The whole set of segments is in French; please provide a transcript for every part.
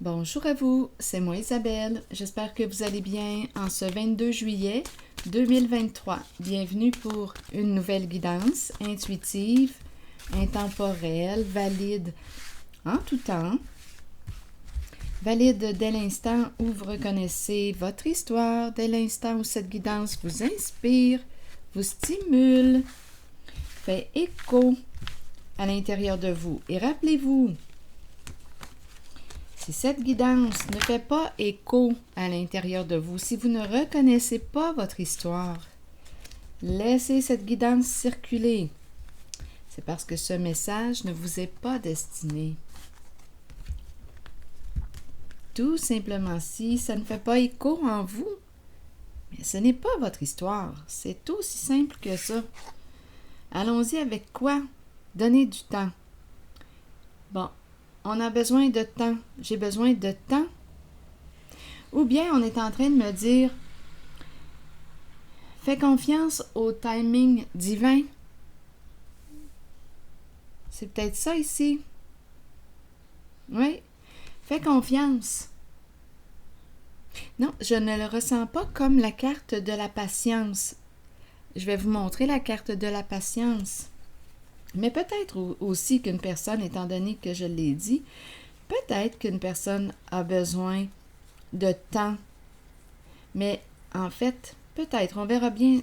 Bonjour à vous, c'est moi Isabelle. J'espère que vous allez bien en ce 22 juillet 2023. Bienvenue pour une nouvelle guidance intuitive, intemporelle, valide en tout temps. Valide dès l'instant où vous reconnaissez votre histoire, dès l'instant où cette guidance vous inspire, vous stimule, fait écho à l'intérieur de vous. Et rappelez-vous, si cette guidance ne fait pas écho à l'intérieur de vous, si vous ne reconnaissez pas votre histoire, laissez cette guidance circuler. C'est parce que ce message ne vous est pas destiné. Tout simplement, si ça ne fait pas écho en vous, mais ce n'est pas votre histoire. C'est aussi simple que ça. Allons-y avec quoi? Donnez du temps. Bon, on a besoin de temps. J'ai besoin de temps. Ou bien on est en train de me dire, fais confiance au timing divin. C'est peut-être ça ici. Oui, fais confiance. Non, je ne le ressens pas comme la carte de la patience. Je vais vous montrer la carte de la patience. Mais peut-être aussi qu'une personne, étant donné que je l'ai dit, peut-être qu'une personne a besoin de temps. Mais en fait, peut-être, on verra bien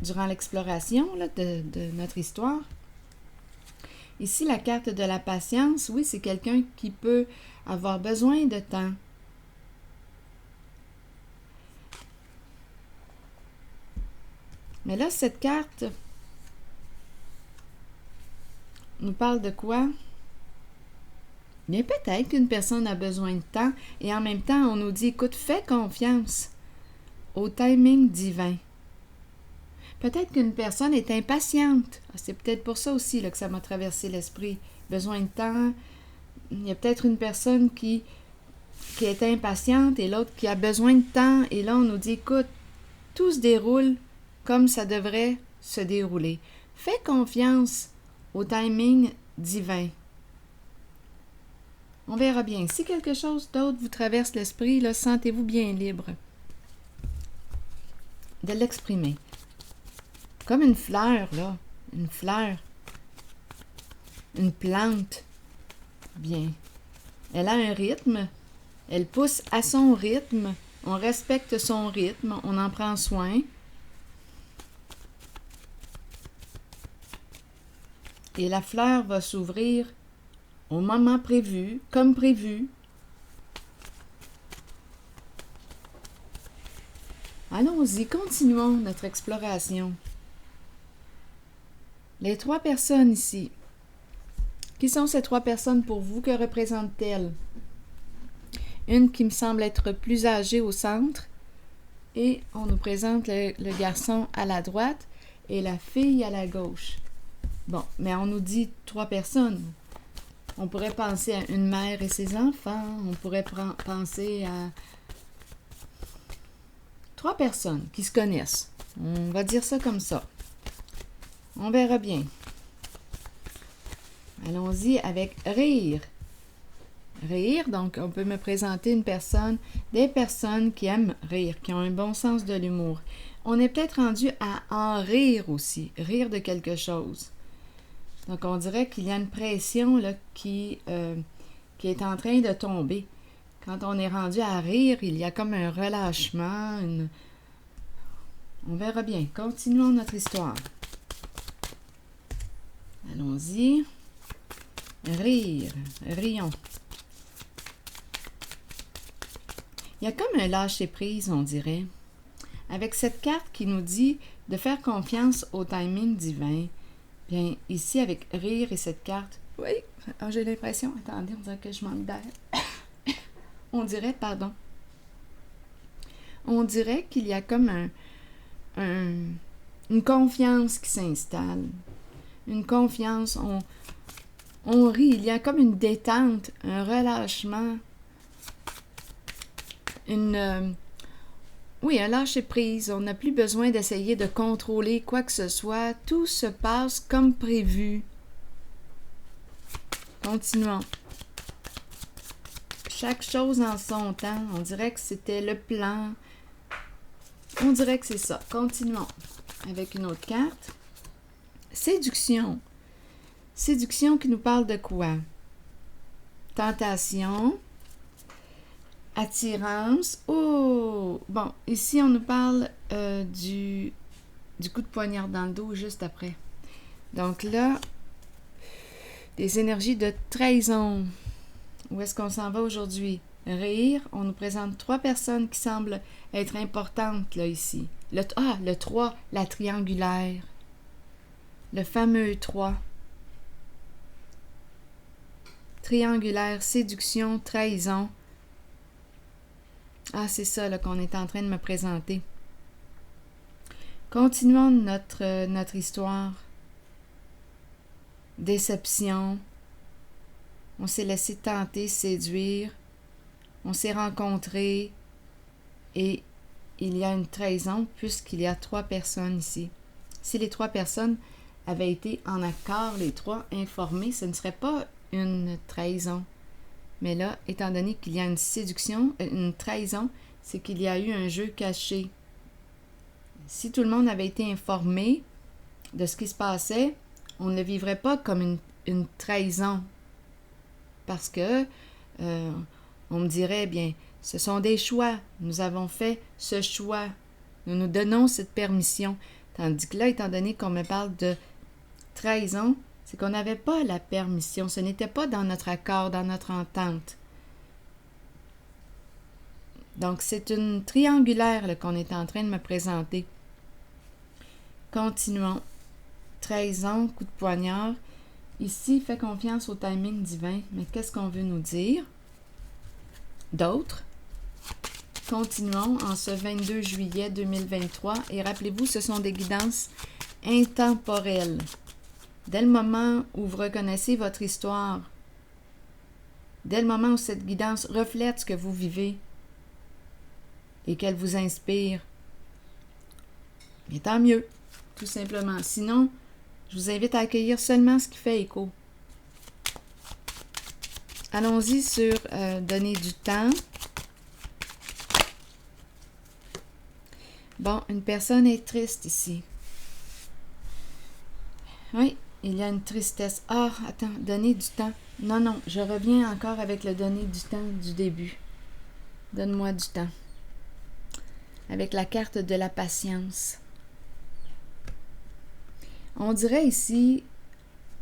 durant l'exploration de notre histoire. Ici, la carte de la patience, oui, c'est quelqu'un qui peut avoir besoin de temps. Mais là, cette carte nous parle de quoi? Bien, peut-être qu'une personne a besoin de temps et en même temps, on nous dit, écoute, fais confiance au timing divin. Peut-être qu'une personne est impatiente. C'est peut-être pour ça aussi là, que ça m'a traversé l'esprit. Besoin de temps. Il y a peut-être une personne qui est impatiente et l'autre qui a besoin de temps. Et là, on nous dit, écoute, tout se déroule comme ça devrait se dérouler. Fais confiance au timing divin. On verra bien. Si quelque chose d'autre vous traverse l'esprit, là, sentez-vous bien libre de l'exprimer. Comme une fleur, là. Une fleur. Une plante. Bien. Elle a un rythme. Elle pousse à son rythme. On respecte son rythme. On en prend soin. Et la fleur va s'ouvrir au moment prévu, comme prévu. Allons-y, continuons notre exploration. Les 3 personnes ici. Qui sont ces 3 personnes pour vous? Que représentent-elles? Une qui me semble être plus âgée au centre. Et on nous présente le garçon à la droite et la fille à la gauche. Bon, mais on nous dit 3 personnes. On pourrait penser à une mère et ses enfants. On pourrait penser à 3 personnes qui se connaissent. On va dire ça comme ça. On verra bien. Allons-y avec rire. Rire, donc on peut me présenter des personnes qui aiment rire, qui ont un bon sens de l'humour. On est peut-être rendu à en rire aussi, rire de quelque chose. Donc on dirait qu'il y a une pression là, qui est en train de tomber. Quand on est rendu à rire, il y a comme un relâchement. On verra bien. Continuons notre histoire. Allons-y. Rire. Rions. Il y a comme un lâcher-prise, on dirait. Avec cette carte qui nous dit de faire confiance au timing divin. Bien, ici, avec rire et cette carte, oui, j'ai l'impression, attendez, on dirait que je manque d'air. On dirait qu'il y a comme une confiance qui s'installe. Une confiance, on rit, il y a comme une détente, un relâchement, un lâcher-prise. On n'a plus besoin d'essayer de contrôler quoi que ce soit. Tout se passe comme prévu. Continuons. chaque chose en son temps. On dirait que c'était le plan. On dirait que c'est ça. Continuons avec une autre carte. Séduction. Séduction qui nous parle de quoi? Tentation. Attirance. Oh! Bon, ici, on nous parle du coup de poignard dans le dos juste après. Donc là, des énergies de trahison. Où est-ce qu'on s'en va aujourd'hui? Rire. On nous présente 3 personnes qui semblent être importantes là ici. Le 3, la triangulaire. Le fameux 3. Triangulaire, séduction, trahison. Ah, c'est ça là, qu'on est en train de me présenter. Continuons notre histoire. Déception. On s'est laissé tenter, séduire. On s'est rencontrés. Et il y a une trahison puisqu'il y a 3 personnes ici. Si les 3 personnes avaient été en accord, les 3 informés, ce ne serait pas une trahison. Mais là, étant donné qu'il y a une séduction, une trahison, c'est qu'il y a eu un jeu caché. Si tout le monde avait été informé de ce qui se passait, on ne le vivrait pas comme une trahison. Parce que on me dirait, bien, ce sont des choix. Nous avons fait ce choix. Nous nous donnons cette permission. Tandis que là, étant donné qu'on me parle de trahison, c'est qu'on n'avait pas la permission. Ce n'était pas dans notre accord, dans notre entente. Donc, c'est une triangulaire là, qu'on est en train de me présenter. Continuons. Trahison, coup de poignard. Ici, fais confiance au timing divin. Mais qu'est-ce qu'on veut nous dire? D'autres. Continuons en ce 22 juillet 2023. Et rappelez-vous, ce sont des guidances intemporelles. Dès le moment où vous reconnaissez votre histoire, dès le moment où cette guidance reflète ce que vous vivez et qu'elle vous inspire, bien tant mieux, tout simplement. Sinon, je vous invite à accueillir seulement ce qui fait écho. Allons-y sur donner du temps. Bon, une personne est triste ici. Oui. Il y a une tristesse. Ah, attends, donner du temps. Non, je reviens encore avec le donner du temps du début. Donne-moi du temps. Avec la carte de la patience. On dirait ici,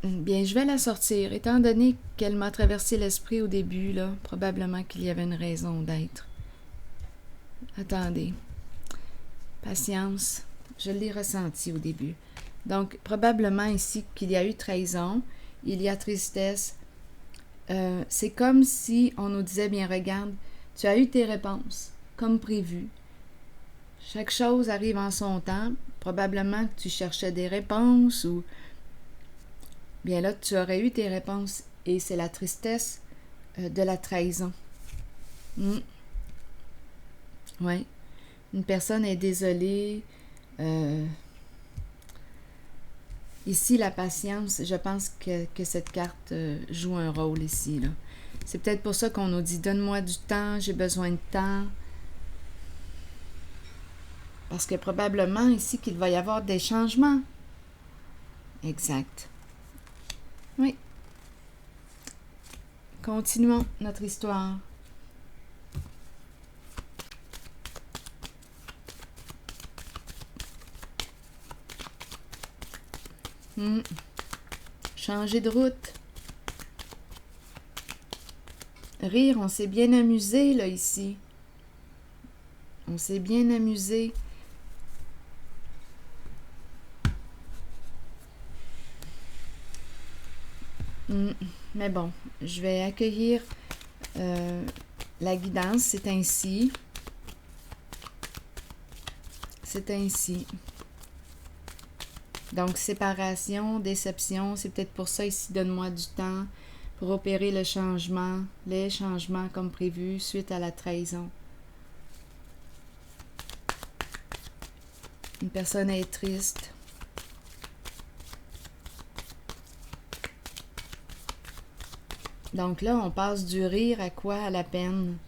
bien, je vais la sortir. Étant donné qu'elle m'a traversé l'esprit au début, là, probablement qu'il y avait une raison d'être. Attendez. Patience. Je l'ai ressenti au début. Donc, probablement ici qu'il y a eu trahison, il y a tristesse. C'est comme si on nous disait, bien regarde, tu as eu tes réponses, comme prévu. Chaque chose arrive en son temps. Probablement que tu cherchais des réponses ou... Bien là, tu aurais eu tes réponses et c'est la tristesse de la trahison. Oui. Une personne est désolée. Ici, la patience, je pense que cette carte joue un rôle ici, là. C'est peut-être pour ça qu'on nous dit « Donne-moi du temps, j'ai besoin de temps. » Parce que probablement ici qu'il va y avoir des changements. Exact. Oui. Continuons notre histoire. Changer de route. Rire, on s'est bien amusé là ici. On s'est bien amusé. Mais bon, je vais accueillir la guidance. C'est ainsi. C'est ainsi. Donc, séparation, déception, c'est peut-être pour ça ici, donne-moi du temps pour opérer le changement, les changements comme prévu suite à la trahison. Une personne est triste. Donc là, on passe du rire à quoi? À la peine.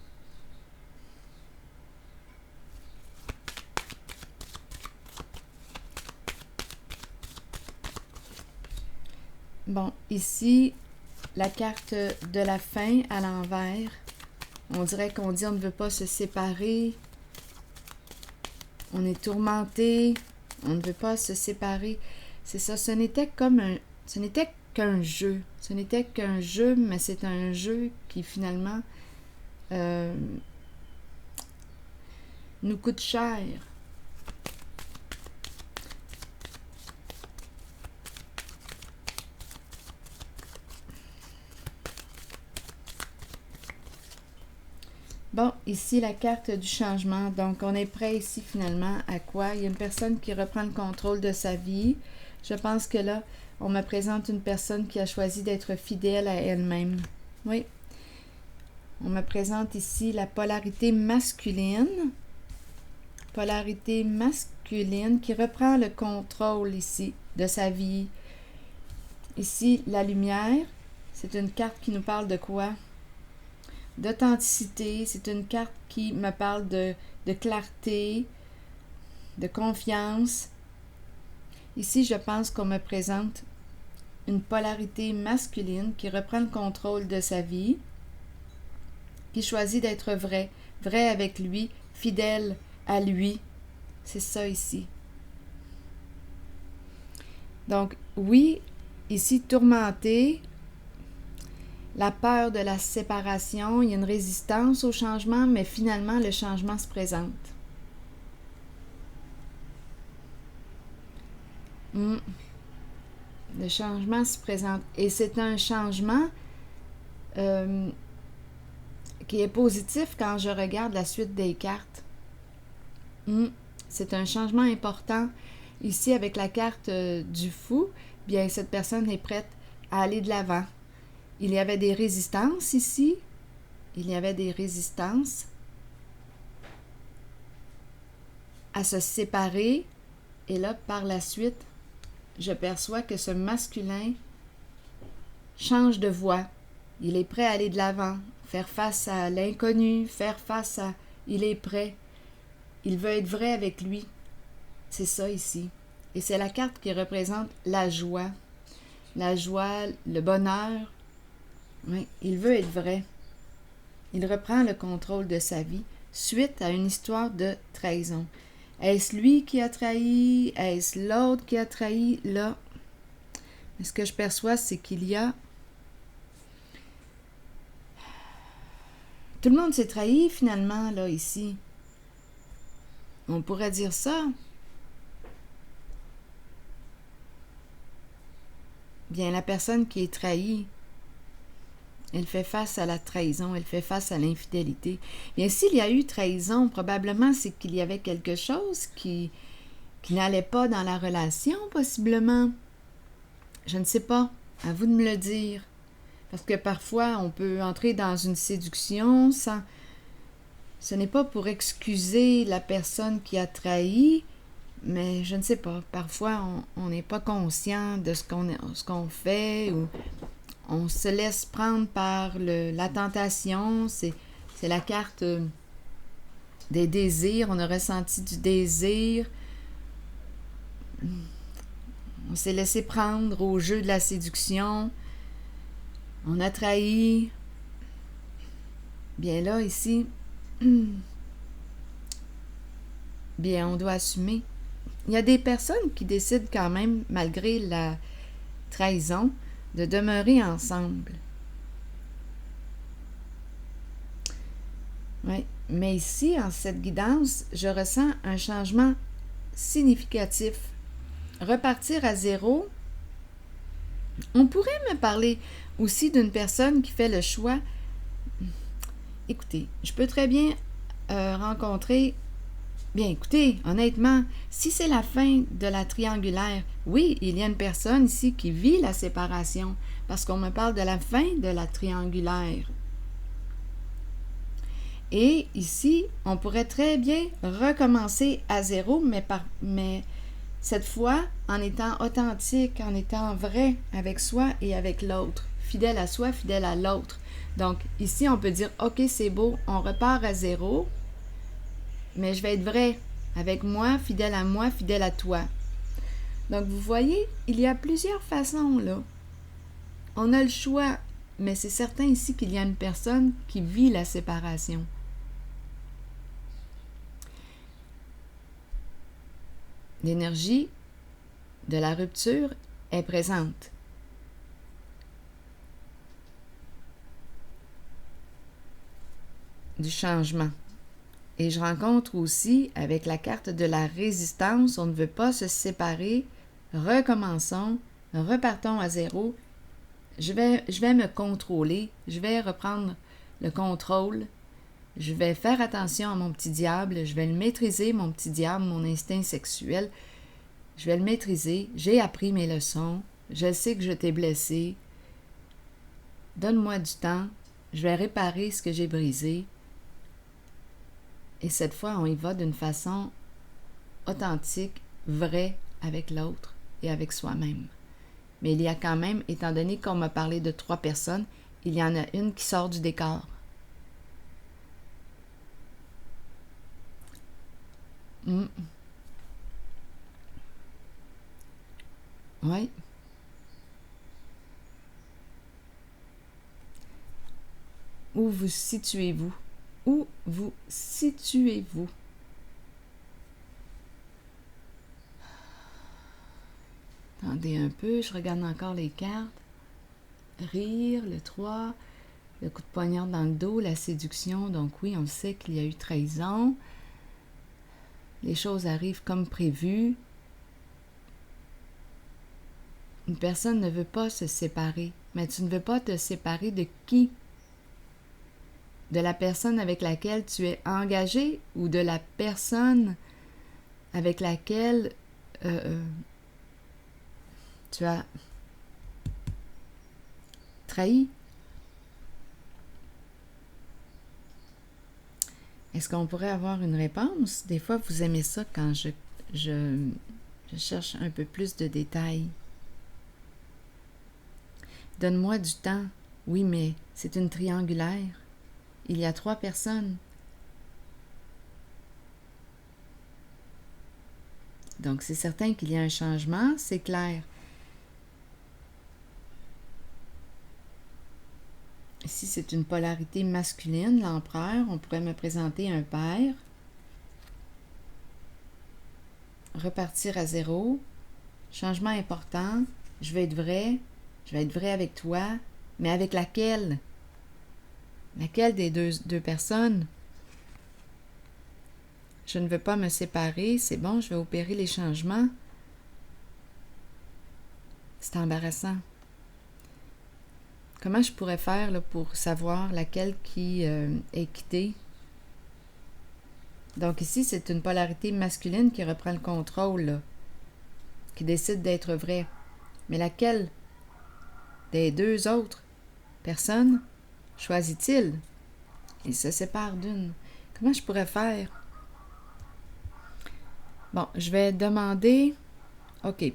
Bon, ici, la carte de la fin à l'envers. On dirait qu'on dit on ne veut pas se séparer. On est tourmenté. On ne veut pas se séparer. C'est ça, ce n'était qu'un jeu. Ce n'était qu'un jeu, mais c'est un jeu qui finalement nous coûte cher. Bon, ici, la carte du changement. Donc, on est prêt ici, finalement, à quoi? Il y a une personne qui reprend le contrôle de sa vie. Je pense que là, on me présente une personne qui a choisi d'être fidèle à elle-même. Oui. On me présente ici la polarité masculine. Polarité masculine qui reprend le contrôle ici de sa vie. Ici, la lumière. C'est une carte qui nous parle de quoi? D'authenticité, c'est une carte qui me parle de clarté, de confiance. Ici, je pense qu'on me présente une polarité masculine qui reprend le contrôle de sa vie, qui choisit d'être vrai, vrai avec lui, fidèle à lui. C'est ça ici. Donc, oui, ici, tourmenté, la peur de la séparation, il y a une résistance au changement, mais finalement, le changement se présente. Le changement se présente. Et c'est un changement qui est positif quand je regarde la suite des cartes. C'est un changement important. Ici, avec la carte du fou, bien, cette personne est prête à aller de l'avant. Il y avait des résistances ici. Il y avait des résistances à se séparer. Et là, par la suite, je perçois que ce masculin change de voie. Il est prêt à aller de l'avant, faire face à l'inconnu, faire face à... Il est prêt. Il veut être vrai avec lui. C'est ça ici. Et c'est la carte qui représente la joie. La joie, le bonheur. Oui, il veut être vrai. Il reprend le contrôle de sa vie suite à une histoire de trahison. Est-ce lui qui a trahi? Est-ce l'autre qui a trahi? Là, ce que je perçois, c'est qu'il y a... Tout le monde s'est trahi finalement, là, ici. On pourrait dire ça. Bien, la personne qui est trahie, elle fait face à la trahison, elle fait face à l'infidélité. Bien, s'il y a eu trahison, probablement c'est qu'il y avait quelque chose qui n'allait pas dans la relation, possiblement. Je ne sais pas. À vous de me le dire. Parce que parfois, on peut entrer dans une séduction sans... Ce n'est pas pour excuser la personne qui a trahi, mais je ne sais pas. Parfois, on n'est pas conscient de ce qu'on fait ou... On se laisse prendre par la tentation, c'est la carte des désirs, on a ressenti du désir, on s'est laissé prendre au jeu de la séduction, on a trahi. Bien là, ici, bien, on doit assumer. Il y a des personnes qui décident quand même, malgré la trahison, de demeurer ensemble. Oui, mais ici, en cette guidance, je ressens un changement significatif. Repartir à zéro. On pourrait me parler aussi d'une personne qui fait le choix. Écoutez, je peux très bien rencontrer... Bien, écoutez, honnêtement, si c'est la fin de la triangulaire, oui, il y a une personne ici qui vit la séparation, parce qu'on me parle de la fin de la triangulaire. Et ici, on pourrait très bien recommencer à zéro, mais cette fois, en étant authentique, en étant vrai avec soi et avec l'autre, fidèle à soi, fidèle à l'autre. Donc, ici, on peut dire, OK, c'est beau, on repart à zéro, mais je vais être vrai avec moi, fidèle à toi. Donc, vous voyez, il y a plusieurs façons, là. On a le choix, mais c'est certain ici qu'il y a une personne qui vit la séparation. L'énergie de la rupture est présente. Du changement. Et je rencontre aussi, avec la carte de la résistance, on ne veut pas se séparer, recommençons, repartons à zéro. Je vais me contrôler, je vais reprendre le contrôle, je vais faire attention à mon petit diable, je vais le maîtriser, mon petit diable, mon instinct sexuel, je vais le maîtriser, j'ai appris mes leçons, je sais que je t'ai blessé, donne-moi du temps, je vais réparer ce que j'ai brisé. Et cette fois, on y va d'une façon authentique, vraie avec l'autre et avec soi-même. Mais il y a quand même, étant donné qu'on m'a parlé de 3 personnes, il y en a une qui sort du décor. Oui. Où vous situez-vous? Où vous situez-vous? Attendez un peu, je regarde encore les cartes. Rire, le 3, le coup de poignard dans le dos, la séduction. Donc oui, on sait qu'il y a eu trahison. Les choses arrivent comme prévu. Une personne ne veut pas se séparer. Mais tu ne veux pas te séparer de qui? De la personne avec laquelle tu es engagé ou de la personne avec laquelle tu as trahi? Est-ce qu'on pourrait avoir une réponse? Des fois, vous aimez ça quand je cherche un peu plus de détails. Donne-moi du temps. Oui, mais c'est une triangulaire. Il y a 3 personnes. Donc, c'est certain qu'il y a un changement, c'est clair. Ici, c'est une polarité masculine, l'empereur. On pourrait me présenter un père. Repartir à zéro. Changement important. Je vais être vrai. Je vais être vrai avec toi. Mais avec laquelle? Laquelle des deux personnes? Je ne veux pas me séparer. C'est bon, je vais opérer les changements. C'est embarrassant. Comment je pourrais faire là, pour savoir laquelle qui est quittée? Donc ici, c'est une polarité masculine qui reprend le contrôle, là, qui décide d'être vraie. Mais laquelle des 2 autres personnes choisit-il? Il se sépare d'une. Comment je pourrais faire? Bon, je vais demander... OK.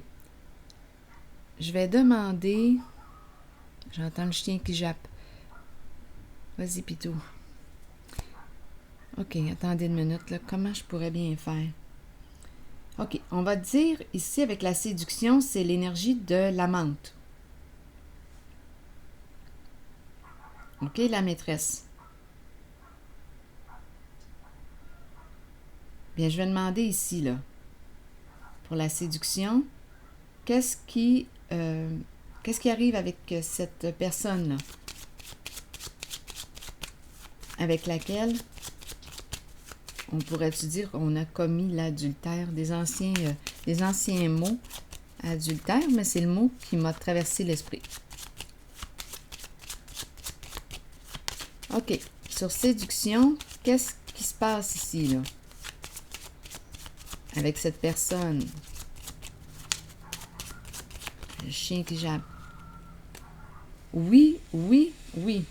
Je vais demander... J'entends le chien qui jappe. Vas-y, Pitou. OK, attendez une minute, là. Comment je pourrais bien faire? OK, on va dire ici, avec la séduction, c'est l'énergie de la menthe. OK, la maîtresse. Bien, je vais demander ici, là, pour la séduction, qu'est-ce qui arrive avec cette personne-là? Avec laquelle on pourrait-tu dire qu'on a commis l'adultère? Des anciens mots adultère, mais c'est le mot qui m'a traversé l'esprit. OK. Sur séduction, qu'est-ce qui se passe ici, là? Avec cette personne. Le chien qui jappe. Oui, oui, oui.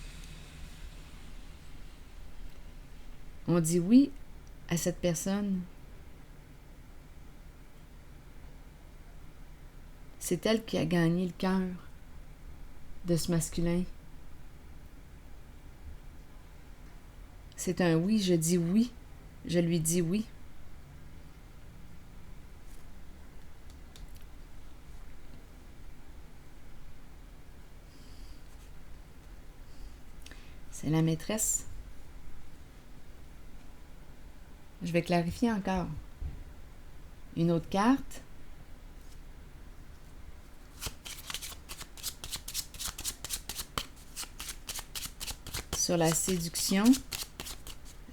On dit oui à cette personne. C'est elle qui a gagné le cœur. de ce masculin. C'est un oui, je dis oui, je lui dis oui. C'est la maîtresse. Je vais clarifier encore. Une autre carte. Sur la séduction,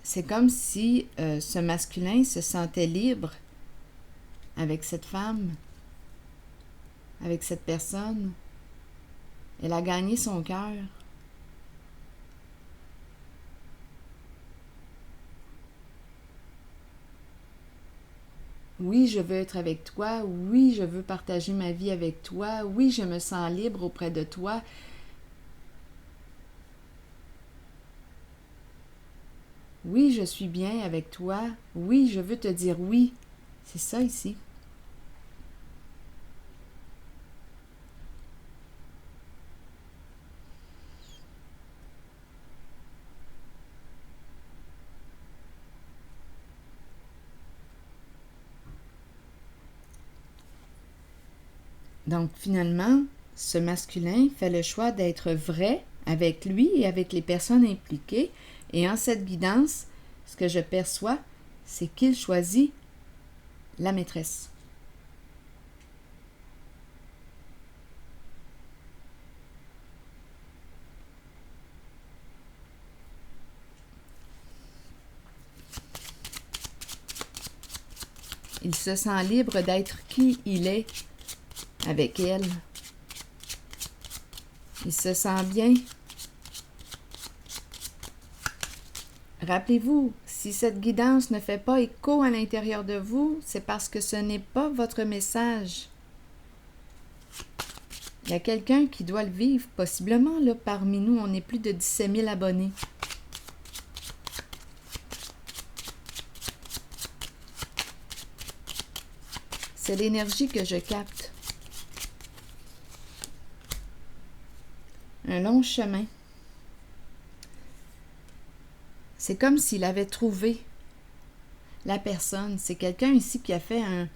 c'est comme si ce masculin se sentait libre avec cette femme, avec cette personne. Elle a gagné son cœur. Oui, je veux être avec toi. Oui, je veux partager ma vie avec toi. Oui, je me sens libre auprès de toi. Oui, je suis bien avec toi. Oui, je veux te dire oui. C'est ça ici. Donc finalement, ce masculin fait le choix d'être vrai avec lui et avec les personnes impliquées. Et en cette guidance, ce que je perçois, c'est qu'il choisit la maîtresse. Il se sent libre d'être qui il est avec elle. Il se sent bien. Rappelez-vous, si cette guidance ne fait pas écho à l'intérieur de vous, c'est parce que ce n'est pas votre message. Il y a quelqu'un qui doit le vivre, possiblement, là, parmi nous, on est plus de 17 000 abonnés. C'est l'énergie que je capte. Un long chemin. C'est comme s'il avait trouvé la personne. C'est quelqu'un ici qui a fait un...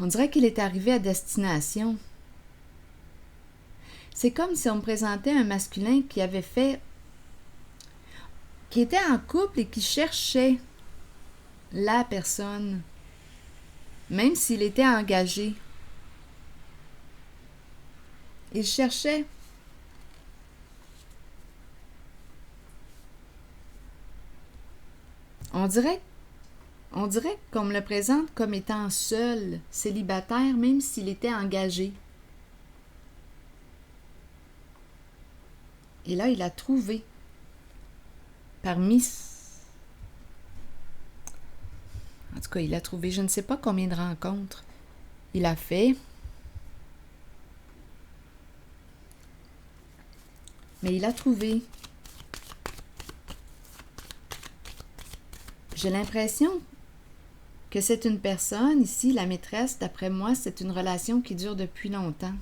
On dirait qu'il est arrivé à destination. C'est comme si on me présentait un masculin qui avait fait... qui était en couple et qui cherchait la personne, même s'il était engagé. Il cherchait. On dirait qu'on me le présente comme étant seul, célibataire, même s'il était engagé. Et là, il a trouvé parmi... En tout cas, il a trouvé, je ne sais pas combien de rencontres il a fait. Mais il a trouvé. J'ai l'impression que c'est une personne, ici, la maîtresse, d'après moi, c'est une relation qui dure depuis longtemps.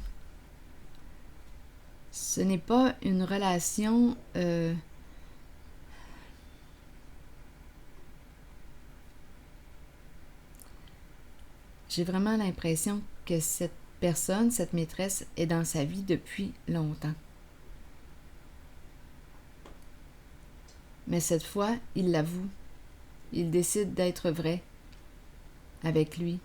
Ce n'est pas une relation... J'ai vraiment l'impression que cette personne, cette maîtresse, est dans sa vie depuis longtemps. Mais cette fois, il l'avoue. Il décide d'être vrai avec lui.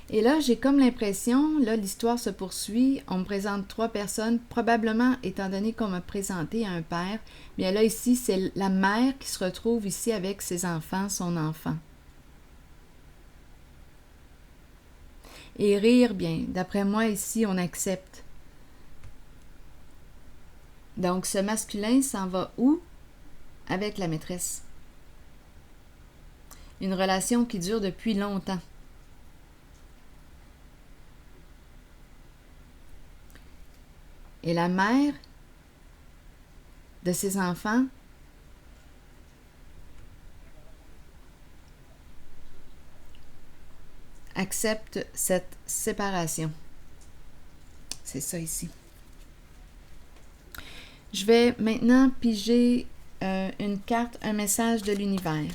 Et là, j'ai comme l'impression, là, l'histoire se poursuit, on me présente 3 personnes, probablement, étant donné qu'on m'a présenté un père, bien là, ici, c'est la mère qui se retrouve ici avec ses enfants, son enfant. Et rire, bien, d'après moi, ici, on accepte. Donc, ce masculin s'en va où? Avec la maîtresse. Une relation qui dure depuis longtemps. Et la mère de ses enfants accepte cette séparation. C'est ça ici. Je vais maintenant piger une carte, un message de l'univers.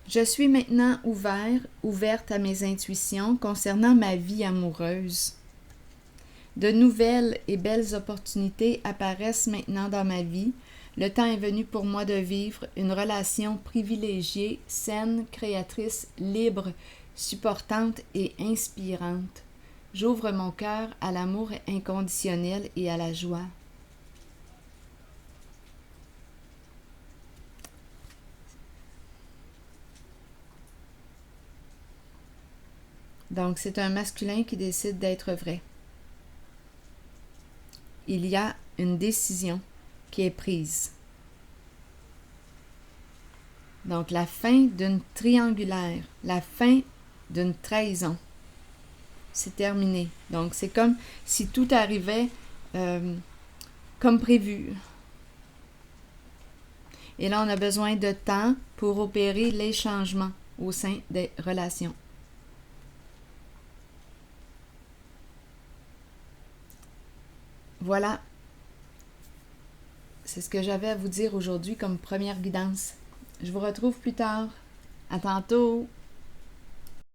Je suis maintenant ouverte à mes intuitions concernant ma vie amoureuse. De nouvelles et belles opportunités apparaissent maintenant dans ma vie. Le temps est venu pour moi de vivre une relation privilégiée, saine, créatrice, libre, supportante et inspirante. J'ouvre mon cœur à l'amour inconditionnel et à la joie. Donc, c'est un masculin qui décide d'être vrai. Il y a une décision qui est prise. Donc, la fin d'une triangulaire, la fin d'une trahison. C'est terminé. Donc, c'est comme si tout arrivait comme prévu. Et là, on a besoin de temps pour opérer les changements au sein des relations. Voilà, c'est ce que j'avais à vous dire aujourd'hui comme première guidance. Je vous retrouve plus tard. À tantôt!